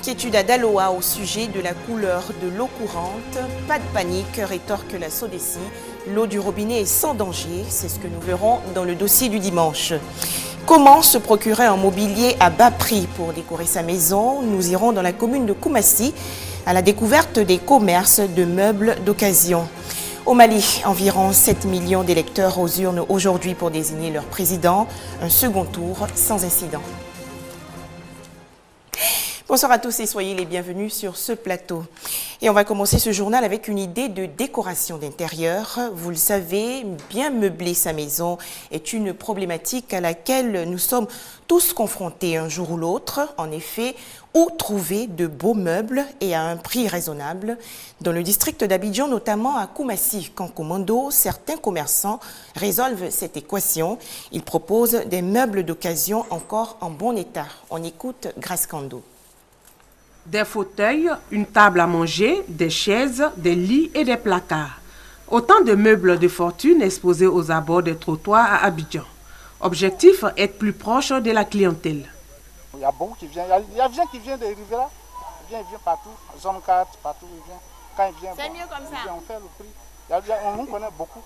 Inquiétude à Daloa au sujet de la couleur de l'eau courante. Pas de panique, rétorque la SODECI. L'eau du robinet est sans danger, c'est ce que nous verrons dans le dossier du dimanche. Comment se procurer un mobilier à bas prix pour décorer sa maison? Nous irons dans la commune de Koumassi à la découverte des commerces de meubles d'occasion. Au Mali, environ 7 millions d'électeurs aux urnes aujourd'hui pour désigner leur président. Un second tour sans incident. Bonsoir à tous et soyez les bienvenus sur ce plateau. Et on va commencer ce journal avec une idée de décoration d'intérieur. Vous le savez, bien meubler sa maison est une problématique à laquelle nous sommes tous confrontés un jour ou l'autre. En effet, où trouver de beaux meubles et à un prix raisonnable? Dans le district d'Abidjan, notamment à Koumassi, Kankomando, certains commerçants résolvent cette équation. Ils proposent des meubles d'occasion encore en bon état. On écoute Grace Kando. Des fauteuils, une table à manger, des chaises, des lits et des placards. Autant de meubles de fortune exposés aux abords des trottoirs à Abidjan. Objectif, être plus proche de la clientèle. Il y a beaucoup qui viennent. Il y a gens qui viennent de Rivera. Il vient partout. Zone 4, partout. Il vient. Quand il vient, c'est mieux comme ça. On fait le prix. On nous connaît beaucoup.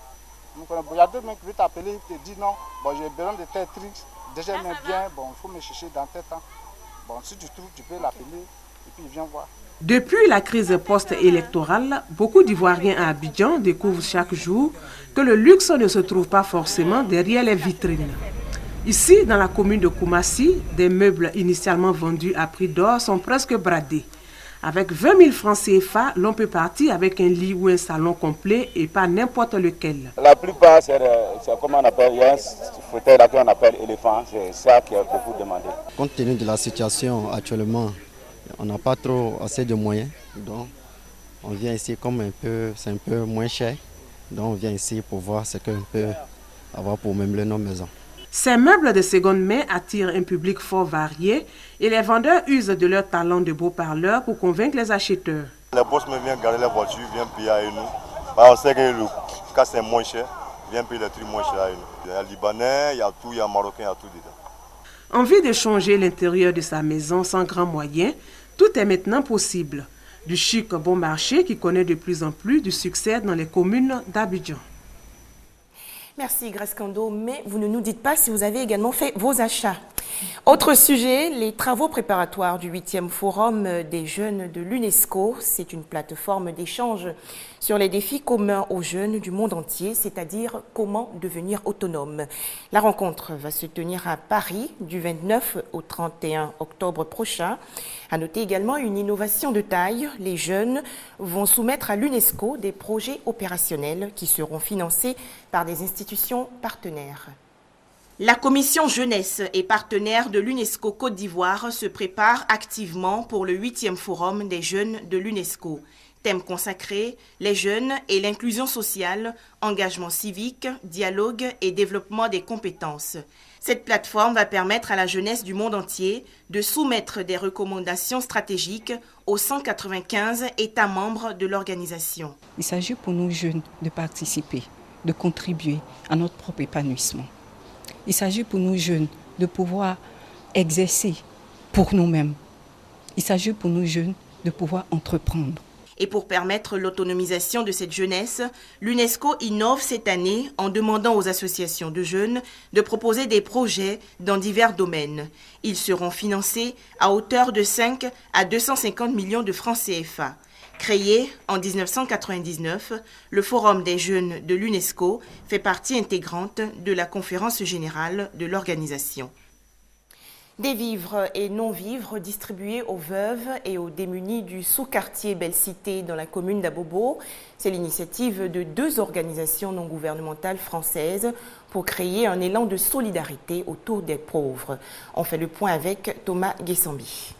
Il y a deux mecs qui veulent t'appeler, ils te disent non. Bon, j'ai besoin de tel truc. Déjà, il m'aime bien. Bon, il faut me chercher dans tel temps. Bon, si tu trouves, tu peux l'appeler. Et puis il vient voir. Depuis la crise post-électorale, beaucoup d'Ivoiriens à Abidjan découvrent chaque jour que le luxe ne se trouve pas forcément derrière les vitrines. Ici, dans la commune de Koumassi, des meubles initialement vendus à prix d'or sont presque bradés. Avec 20 000 francs CFA, l'on peut partir avec un lit ou un salon complet et pas n'importe lequel. La plupart, c'est comme on appelle, il y a un fauteuil là qu'on appelle éléphant, c'est ça qui est beaucoup demandé. Compte tenu de la situation actuellement, on n'a pas trop assez de moyens, donc on vient ici comme c'est un peu moins cher, donc on vient ici pour voir ce qu'on peut avoir pour meubler nos maisons. Ces meubles de seconde main attirent un public fort varié et les vendeurs usent de leur talent de beaux parleurs pour convaincre les acheteurs. Les boss me viennent garer les voitures, viennent payer à nous. On sait que le cas c'est moins cher, viennent payer les trucs moins chers à nous. Il y a Libanais, il y a tout, il y a Marocain, il y a tout dedans. Envie de changer l'intérieur de sa maison sans grands moyens, tout est maintenant possible. Du chic bon marché qui connaît de plus en plus du succès dans les communes d'Abidjan. Merci Grace Kando, mais vous ne nous dites pas si vous avez également fait vos achats. Autre sujet, les travaux préparatoires du 8e Forum des jeunes de l'UNESCO. C'est une plateforme d'échange sur les défis communs aux jeunes du monde entier, c'est-à-dire comment devenir autonome. La rencontre va se tenir à Paris du 29 au 31 octobre prochain. À noter également une innovation de taille. Les jeunes vont soumettre à l'UNESCO des projets opérationnels qui seront financés par des institutions partenaires. La commission jeunesse et partenaire de l'UNESCO Côte d'Ivoire se prépare activement pour le 8e forum des jeunes de l'UNESCO. Thème consacré, les jeunes et l'inclusion sociale, engagement civique, dialogue et développement des compétences. Cette plateforme va permettre à la jeunesse du monde entier de soumettre des recommandations stratégiques aux 195 États membres de l'organisation. Il s'agit pour nous jeunes de participer, de contribuer à notre propre épanouissement. Il s'agit pour nous jeunes de pouvoir exercer pour nous-mêmes. Il s'agit pour nous jeunes de pouvoir entreprendre. Et pour permettre l'autonomisation de cette jeunesse, l'UNESCO innove cette année en demandant aux associations de jeunes de proposer des projets dans divers domaines. Ils seront financés à hauteur de 5 à 250 millions de francs CFA. Créé en 1999, le Forum des jeunes de l'UNESCO fait partie intégrante de la conférence générale de l'organisation. Des vivres et non-vivres distribués aux veuves et aux démunis du sous-quartier Belle-Cité dans la commune d'Abobo. C'est l'initiative de deux organisations non gouvernementales françaises pour créer un élan de solidarité autour des pauvres. On fait le point avec Thomas Guessambi.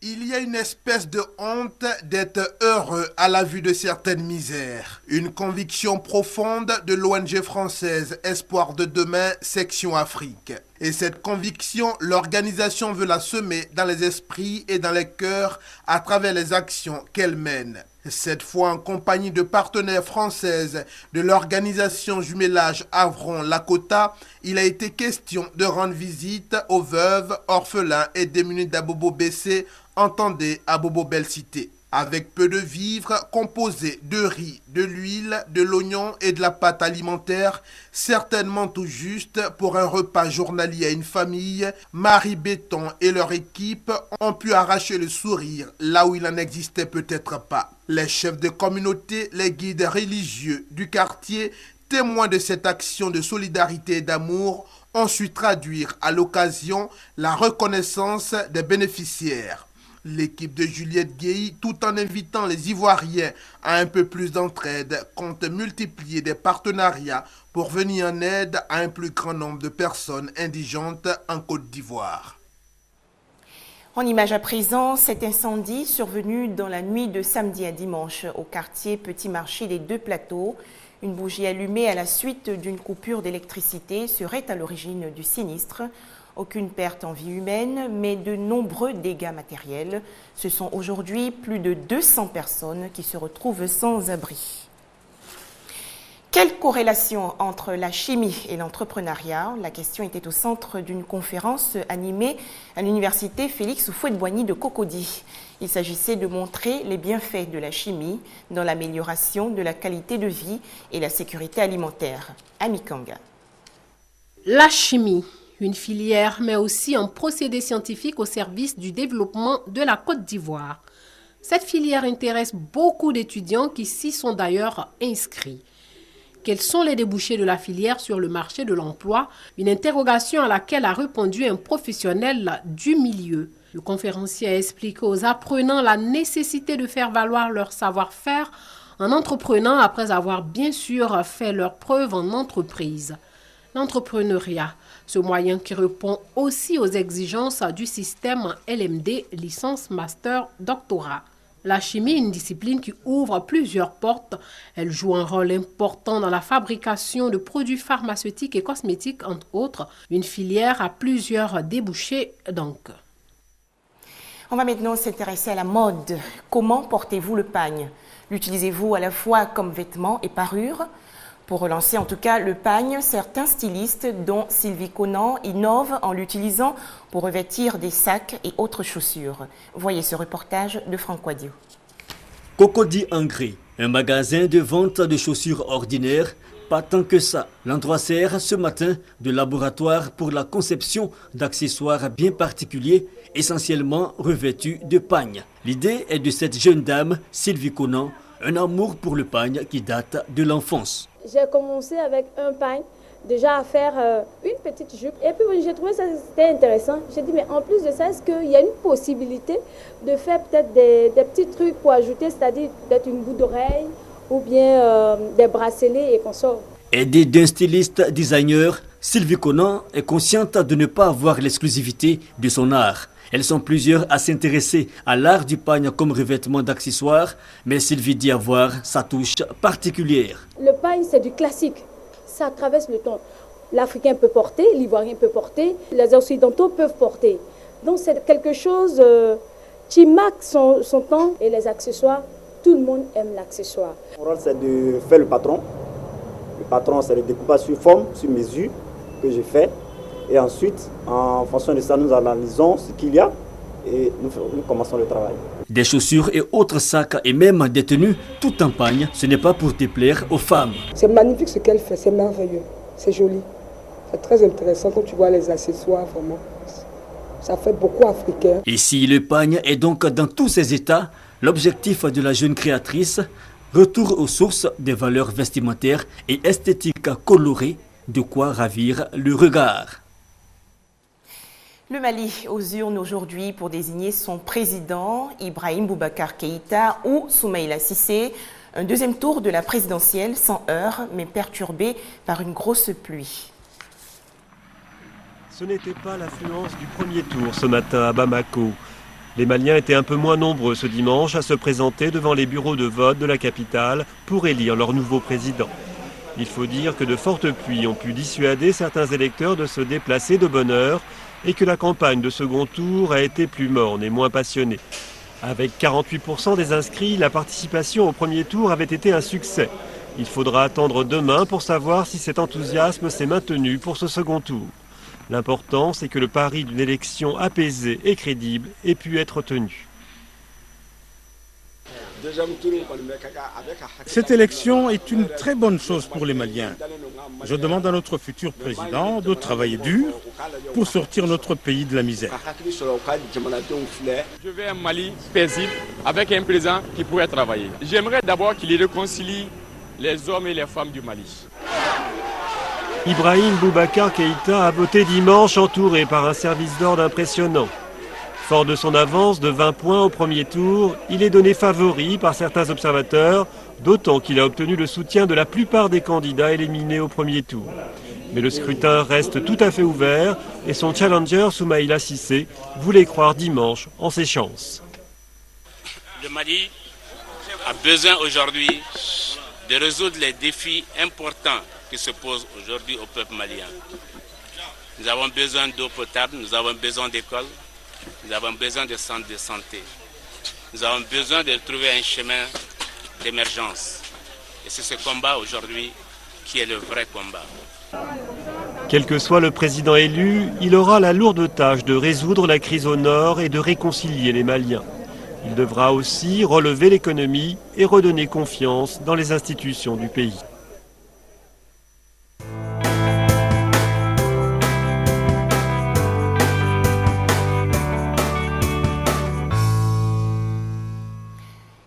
Il y a une espèce de honte d'être heureux à la vue de certaines misères. Une conviction profonde de l'ONG française Espoir de demain, section Afrique. Et cette conviction, l'organisation veut la semer dans les esprits et dans les cœurs à travers les actions qu'elle mène. Cette fois en compagnie de partenaires françaises de l'organisation Jumelage Avron-Lakota, il a été question de rendre visite aux veuves, orphelins et démunis d'Abobo-BC entendez à Bobo Belle Cité. Avec peu de vivres composés de riz, de l'huile, de l'oignon et de la pâte alimentaire, certainement tout juste pour un repas journalier à une famille, Marie Béton et leur équipe ont pu arracher le sourire là où il n'en existait peut-être pas. Les chefs de communauté, les guides religieux du quartier, témoins de cette action de solidarité et d'amour, ont su traduire à l'occasion la reconnaissance des bénéficiaires. L'équipe de Juliette Guéhi, tout en invitant les Ivoiriens à un peu plus d'entraide, compte multiplier des partenariats pour venir en aide à un plus grand nombre de personnes indigentes en Côte d'Ivoire. En image à présent, cet incendie survenu dans la nuit de samedi à dimanche au quartier Petit Marché des Deux Plateaux. Une bougie allumée à la suite d'une coupure d'électricité serait à l'origine du sinistre. Aucune perte en vie humaine, mais de nombreux dégâts matériels. Ce sont aujourd'hui plus de 200 personnes qui se retrouvent sans abri. Quelle corrélation entre la chimie et l'entrepreneuriat? La question était au centre d'une conférence animée à l'université Félix Houphouët-Boigny de Cocody. Il s'agissait de montrer les bienfaits de la chimie dans l'amélioration de la qualité de vie et la sécurité alimentaire. Ami Kanga. La chimie, une filière, mais aussi un procédé scientifique au service du développement de la Côte d'Ivoire. Cette filière intéresse beaucoup d'étudiants qui s'y sont d'ailleurs inscrits. Quels sont les débouchés de la filière sur le marché de l'emploi? Une interrogation à laquelle a répondu un professionnel du milieu. Le conférencier a expliqué aux apprenants la nécessité de faire valoir leur savoir-faire en entreprenant après avoir bien sûr fait leurs preuves en entreprise. L'entrepreneuriat, ce moyen qui répond aussi aux exigences du système LMD, licence, master, doctorat. La chimie est une discipline qui ouvre plusieurs portes. Elle joue un rôle important dans la fabrication de produits pharmaceutiques et cosmétiques, entre autres. Une filière à plusieurs débouchés donc. On va maintenant s'intéresser à la mode. Comment portez-vous le pagne? L'utilisez-vous à la fois comme vêtement et parure? Pour relancer en tout cas le pagne, certains stylistes, dont Sylvie Conan, innovent en l'utilisant pour revêtir des sacs et autres chaussures. Voyez ce reportage de Franck Wadio. Cocody Engrais, un magasin de vente de chaussures ordinaires. Pas tant que ça. L'endroit sert ce matin de laboratoire pour la conception d'accessoires bien particuliers, essentiellement revêtus de pagne. L'idée est de cette jeune dame, Sylvie Conan, un amour pour le pagne qui date de l'enfance. J'ai commencé avec un pagne, déjà à faire une petite jupe. Et puis j'ai trouvé ça c'était intéressant. J'ai dit, mais en plus de ça, est-ce qu'il y a une possibilité de faire peut-être des petits trucs pour ajouter, c'est-à-dire peut-être une boucle d'oreille ou bien des bracelets et consorts. Aidée d'un styliste designer, Sylvie Conan est consciente de ne pas avoir l'exclusivité de son art. Elles sont plusieurs à s'intéresser à l'art du pagne comme revêtement d'accessoires, mais Sylvie dit avoir sa touche particulière. Le pagne, c'est du classique. Ça traverse le temps. L'Africain peut porter, l'Ivoirien peut porter, les Occidentaux peuvent porter. Donc c'est quelque chose qui marque son temps. Et les accessoires, tout le monde aime l'accessoire. Mon rôle, c'est de faire le patron. Le patron, c'est le découpage sur forme, sur mesure que je fais. Et ensuite, en fonction de ça, nous analysons ce qu'il y a et nous commençons le travail. Des chaussures et autres sacs et même des tenues, tout en pagne, ce n'est pas pour déplaire aux femmes. C'est magnifique ce qu'elle fait, c'est merveilleux, c'est joli. C'est très intéressant quand tu vois les accessoires, vraiment. Ça fait beaucoup africain. Et si le pagne est donc dans tous ses états, l'objectif de la jeune créatrice, retour aux sources des valeurs vestimentaires et esthétiques colorées, de quoi ravir le regard. Le Mali aux urnes aujourd'hui pour désigner son président, Ibrahim Boubacar Keïta ou Soumaïla Cissé. Un deuxième tour de la présidentielle sans heurts, mais perturbé par une grosse pluie. Ce n'était pas l'affluence du premier tour ce matin à Bamako. Les Maliens étaient un peu moins nombreux ce dimanche à se présenter devant les bureaux de vote de la capitale pour élire leur nouveau président. Il faut dire que de fortes pluies ont pu dissuader certains électeurs de se déplacer de bonne heure et que la campagne de second tour a été plus morne et moins passionnée. Avec 48% des inscrits, la participation au premier tour avait été un succès. Il faudra attendre demain pour savoir si cet enthousiasme s'est maintenu pour ce second tour. L'important, c'est que le pari d'une élection apaisée et crédible ait pu être tenu. Cette élection est une très bonne chose pour les Maliens. Je demande à notre futur président de travailler dur pour sortir notre pays de la misère. Je veux un Mali paisible avec un président qui pourrait travailler. J'aimerais d'abord qu'il réconcilie les hommes et les femmes du Mali. Ibrahim Boubacar Keïta a voté dimanche entouré par un service d'ordre impressionnant. Fort de son avance de 20 points au premier tour, il est donné favori par certains observateurs, d'autant qu'il a obtenu le soutien de la plupart des candidats éliminés au premier tour. Mais le scrutin reste tout à fait ouvert et son challenger Soumaïla Cissé voulait croire dimanche en ses chances. Le Mali a besoin aujourd'hui de résoudre les défis importants qui se posent aujourd'hui au peuple malien. Nous avons besoin d'eau potable, nous avons besoin d'écoles, nous avons besoin de centres de santé. Nous avons besoin de trouver un chemin d'émergence. Et c'est ce combat aujourd'hui qui est le vrai combat. Quel que soit le président élu, il aura la lourde tâche de résoudre la crise au nord et de réconcilier les Maliens. Il devra aussi relever l'économie et redonner confiance dans les institutions du pays.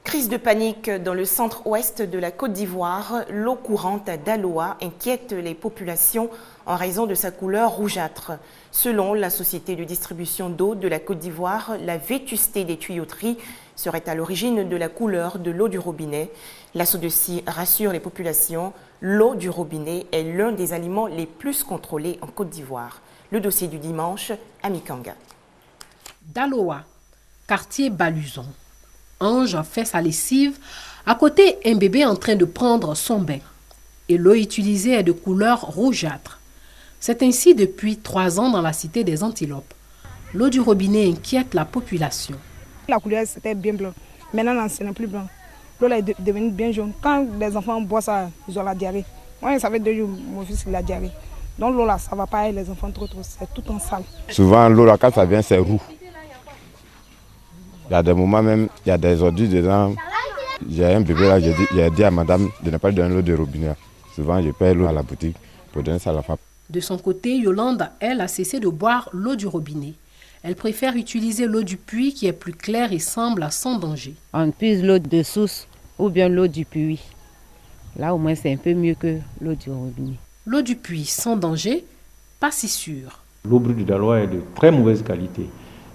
Crise de panique dans le centre-ouest de la Côte d'Ivoire. L'eau courante d'Aloa inquiète les populations en raison de sa couleur rougeâtre. Selon la société de distribution d'eau de la Côte d'Ivoire, la vétusté des tuyauteries serait à l'origine de la couleur de l'eau du robinet. La SODECI rassure les populations, l'eau du robinet est l'un des aliments les plus contrôlés en Côte d'Ivoire. Le dossier du dimanche, Amikanga. D'Aloa, quartier Baluzon. Ange fait sa lessive, à côté un bébé en train de prendre son bain. Et l'eau utilisée est de couleur rougeâtre. C'est ainsi depuis 3 ans dans la cité des Antilopes. L'eau du robinet inquiète la population. La couleur c'était bien blanc. Maintenant, ce n'est plus blanc. L'eau est devenue bien jaune. Quand les enfants boivent ça, ils ont la diarrhée. Moi, ça fait 2 jours, mon fils il a diarrhée. Donc l'eau là, ça ne va pas aider les enfants trop. C'est tout en sale. Souvent, l'eau là, quand ça vient, c'est roux. Il y a des moments même, il y a des ordures dedans. J'ai un bébé là, j'ai dit à madame de ne pas lui donner l'eau de robinet. Souvent, je paye l'eau à la boutique pour donner ça à la femme. De son côté, Yolande, elle, a cessé de boire l'eau du robinet. Elle préfère utiliser l'eau du puits qui est plus claire et semble sans danger. On puise l'eau de source ou bien l'eau du puits. Là, au moins, c'est un peu mieux que l'eau du robinet. L'eau du puits sans danger, pas si sûr. L'eau brute d'Aloa est de très mauvaise qualité.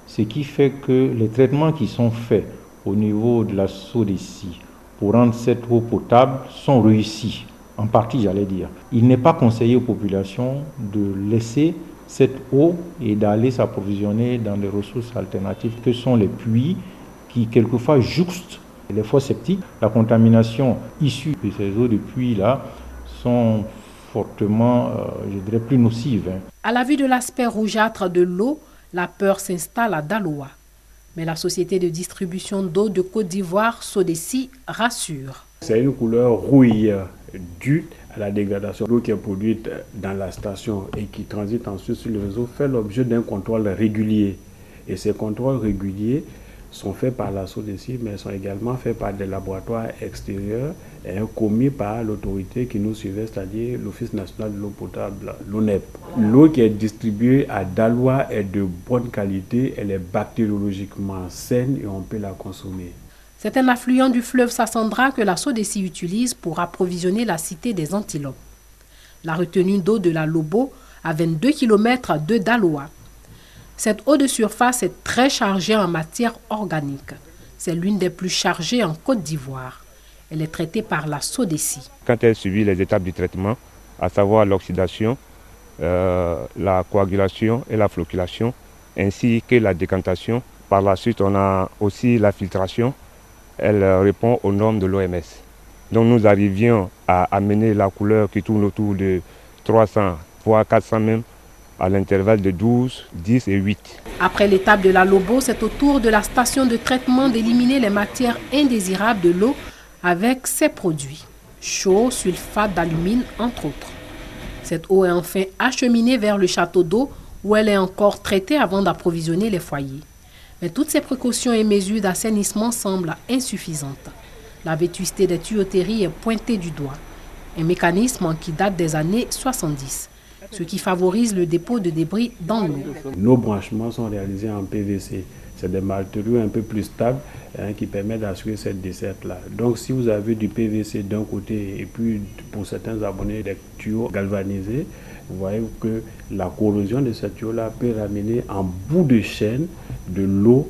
Ce qui fait que les traitements qui sont faits au niveau de la SODECI pour rendre cette eau potable sont réussis, en partie j'allais dire. Il n'est pas conseillé aux populations de laisser cette eau et d'aller s'approvisionner dans des ressources alternatives que sont les puits qui quelquefois jouxtent les fosses septiques. La contamination issue de ces eaux de puits-là sont fortement, je dirais, plus nocives. À la vue de l'aspect rougeâtre de l'eau, la peur s'installe à Daloa. Mais la société de distribution d'eau de Côte d'Ivoire, SODECI, rassure. C'est une couleur rouille due à la dégradation. L'eau qui est produite dans la station et qui transite ensuite sur le réseau fait l'objet d'un contrôle régulier. Et ces contrôles réguliers sont faits par la SODECI, mais sont également faits par des laboratoires extérieurs et commis par l'autorité qui nous suivait, c'est-à-dire l'Office national de l'eau potable, l'ONEP. L'eau qui est distribuée à Daloa est de bonne qualité, elle est bactériologiquement saine et on peut la consommer. C'est un affluent du fleuve Sassandra que la SODECI utilise pour approvisionner la cité des Antilopes. La retenue d'eau de la Lobo à 22 km de Daloa. Cette eau de surface est très chargée en matière organique. C'est l'une des plus chargées en Côte d'Ivoire. Elle est traitée par la SODECI. Quand elle subit les étapes du traitement, à savoir l'oxydation, la coagulation et la flocculation, ainsi que la décantation, par la suite on a aussi la filtration, elle répond aux normes de l'OMS. Donc nous arrivions à amener la couleur qui tourne autour de 300 voire 400 même, à l'intervalle de 12, 10 et 8. Après l'étape de la Lobo, c'est au tour de la station de traitement d'éliminer les matières indésirables de l'eau avec ses produits. Chaux, sulfate d'alumine, entre autres. Cette eau est enfin acheminée vers le château d'eau où elle est encore traitée avant d'approvisionner les foyers. Mais toutes ces précautions et mesures d'assainissement semblent insuffisantes. La vétusté des tuyauteries est pointée du doigt, un mécanisme qui date des années 70, ce qui favorise le dépôt de débris dans l'eau. Nos branchements sont réalisés en PVC. C'est des matériaux un peu plus stables qui permettent d'assurer cette desserte-là. Donc si vous avez du PVC d'un côté et puis pour certains abonnés des tuyaux galvanisés, vous voyez que la corrosion de ces tuyaux-là peut ramener en bout de chaîne de l'eau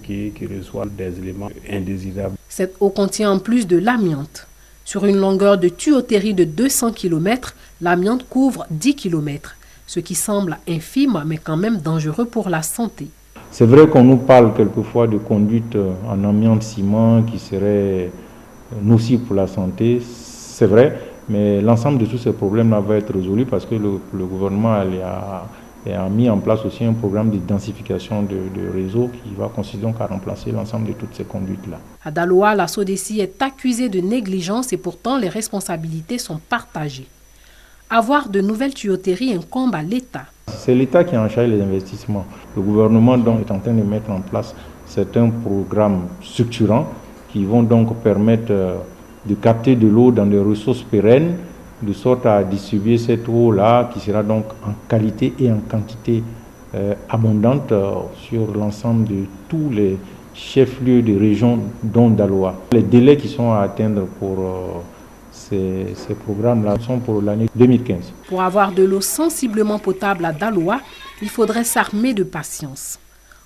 qui reçoit des éléments indésirables. Cette eau contient en plus de l'amiante. Sur une longueur de tuyauterie de 200 km, l'amiante couvre 10 km, ce qui semble infime mais quand même dangereux pour la santé. C'est vrai qu'on nous parle quelquefois de conduite en amiante-ciment qui serait nocive pour la santé, c'est vrai, mais l'ensemble de tous ces problèmes-là va être résolu parce que le gouvernement a mis en place aussi un programme de densification de réseau qui va consister donc à remplacer l'ensemble de toutes ces conduites-là. À Daloa, la SODECI est accusée de négligence et pourtant les responsabilités sont partagées. Avoir de nouvelles tuyauteries incombe à l'État. C'est l'État qui en charge les investissements. Le gouvernement donc est en train de mettre en place certains programmes structurants qui vont donc permettre de capter de l'eau dans des ressources pérennes, de sorte à distribuer cette eau-là qui sera donc en qualité et en quantité abondante sur l'ensemble de tous les chefs-lieux de région dont Daloa. Les délais qui sont à atteindre pour ces programmes-là sont pour l'année 2015. Pour avoir de l'eau sensiblement potable à Daloa, il faudrait s'armer de patience.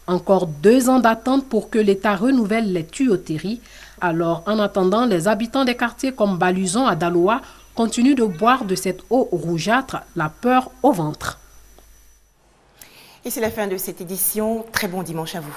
Encore 2 ans d'attente pour que l'État renouvelle les tuyauteries. Alors, en attendant, les habitants des quartiers comme Baluzon à Daloa continuent de boire de cette eau rougeâtre, la peur au ventre. Et c'est la fin de cette édition. Très bon dimanche à vous.